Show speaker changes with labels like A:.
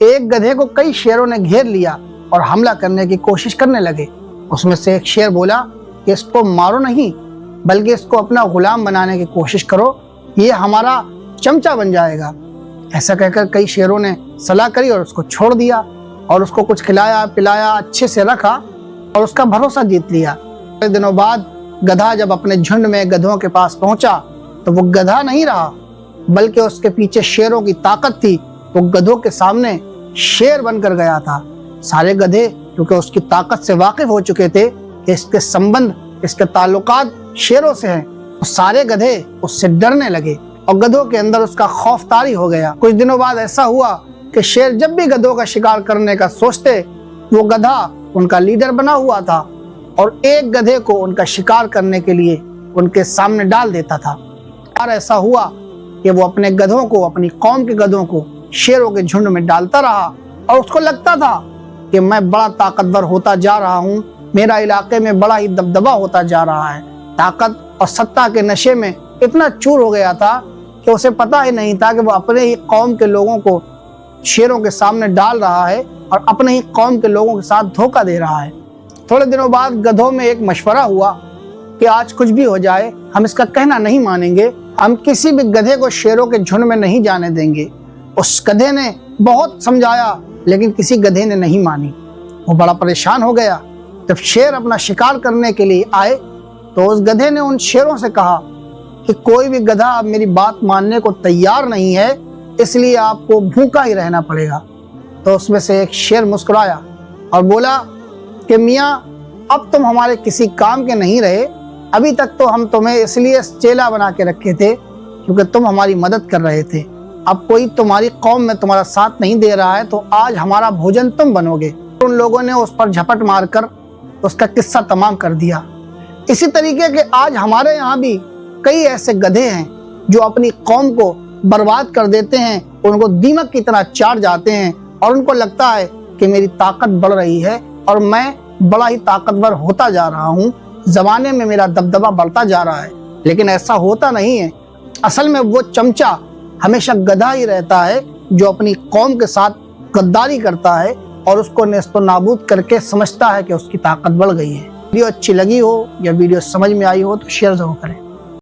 A: ایک گدھے کو کئی شیروں نے گھیر لیا اور حملہ کرنے کی کوشش کرنے لگے۔ اس میں سے ایک شیر بولا کہ اس کو مارو نہیں بلکہ اس کو اپنا غلام بنانے کی کوشش کرو، یہ ہمارا چمچہ بن جائے گا۔ ایسا کہہ کر کئی شیروں نے صلاح کری اور اس کو چھوڑ دیا اور اس کو کچھ کھلایا پلایا، اچھے سے رکھا اور اس کا بھروسہ جیت لیا۔ کچھ دنوں بعد گدھا جب اپنے جھنڈ میں گدھوں کے پاس پہنچا تو وہ گدھا نہیں رہا بلکہ اس کے پیچھے شیروں کی طاقت تھی۔ وہ گدھوں کے سامنے شیر بن کر گیا تھا۔ سارے گدھے کیونکہ اس کی طاقت سے واقف ہو چکے تھے کہ اس کے سمبند، اس کے تعلقات شیروں سے ہیں، سارے گدھے اس سے ڈرنے لگے اور گدھوں کے اندر اس کا خوف طاری ہو گیا۔ کچھ دنوں بعد ایسا ہوا کہ شیر جب بھی گدھوں کا شکار کرنے کا سوچتے، وہ گدھا ان کا لیڈر بنا ہوا تھا اور ایک گدھے کو ان کا شکار کرنے کے لیے ان کے سامنے ڈال دیتا تھا۔ اور ایسا ہوا کہ وہ اپنے گدھوں کو، اپنی قوم کے گدھوں کو شیروں کے جھنڈ میں ڈالتا رہا اور اس کو لگتا تھا کہ میں بڑا طاقتور ہوتا جا رہا ہوں، میرا علاقے میں بڑا ہی دبدبا ہوتا جا رہا ہے۔ طاقت اور سطح کے نشے میں اتنا چور ہو گیا تھا کہ اسے پتہ ہی نہیں تھا کہ وہ اپنے ہی قوم کے لوگوں کو شیروں کے سامنے ڈال رہا ہے اور اپنے ہی قوم کے لوگوں کے ساتھ دھوکہ دے رہا ہے۔ تھوڑے دنوں بعد گدھوں میں ایک مشورہ ہوا کہ آج کچھ بھی ہو جائے ہم اس کا کہنا نہیں مانیں گے، ہم کسی بھی گدھے کو شیروں کے جھنڈ میں نہیں جانے دیں گے۔ اس گدھے نے بہت سمجھایا لیکن کسی گدھے نے نہیں مانی۔ وہ بڑا پریشان ہو گیا۔ جب شیر اپنا شکار کرنے کے لیے آئے تو اس گدھے نے ان شیروں سے کہا کہ کوئی بھی گدھا اب میری بات ماننے کو تیار نہیں ہے، اس لیے آپ کو بھوکا ہی رہنا پڑے گا۔ تو اس میں سے ایک شیر مسکرایا اور بولا کہ میاں اب تم ہمارے کسی کام کے نہیں رہے، ابھی تک تو ہم تمہیں اس لیے چیلا بنا کے رکھے تھے کیونکہ تم ہماری مدد کر رہے تھے، اب کوئی تمہاری قوم میں تمہارا ساتھ نہیں دے رہا ہے تو آج ہمارا بھوجن تم بنو گے۔ ان لوگوں نے اس پر جھپٹ مار کر اس کا قصہ تمام کر دیا۔ اسی طریقے کے آج ہمارے یہاں بھی کئی ایسے گدھے ہیں جو اپنی قوم کو برباد کر دیتے ہیں، ان کو دیمک کی طرح چاٹ جاتے ہیں اور ان کو لگتا ہے کہ میری طاقت بڑھ رہی ہے اور میں بڑا ہی طاقتور ہوتا جا رہا ہوں، زمانے میں میرا دبدبا بڑھتا جا رہا ہے، لیکن ایسا ہوتا نہیں ہے۔ اصل میں وہ چمچہ ہمیشہ گدھا ہی رہتا ہے جو اپنی قوم کے ساتھ غداری کرتا ہے اور اس کو نیست و نابود کر کے سمجھتا ہے کہ اس کی طاقت بڑھ گئی ہے۔ ویڈیو اچھی لگی ہو یا ویڈیو سمجھ میں آئی ہو تو شیئر ضرور کریں۔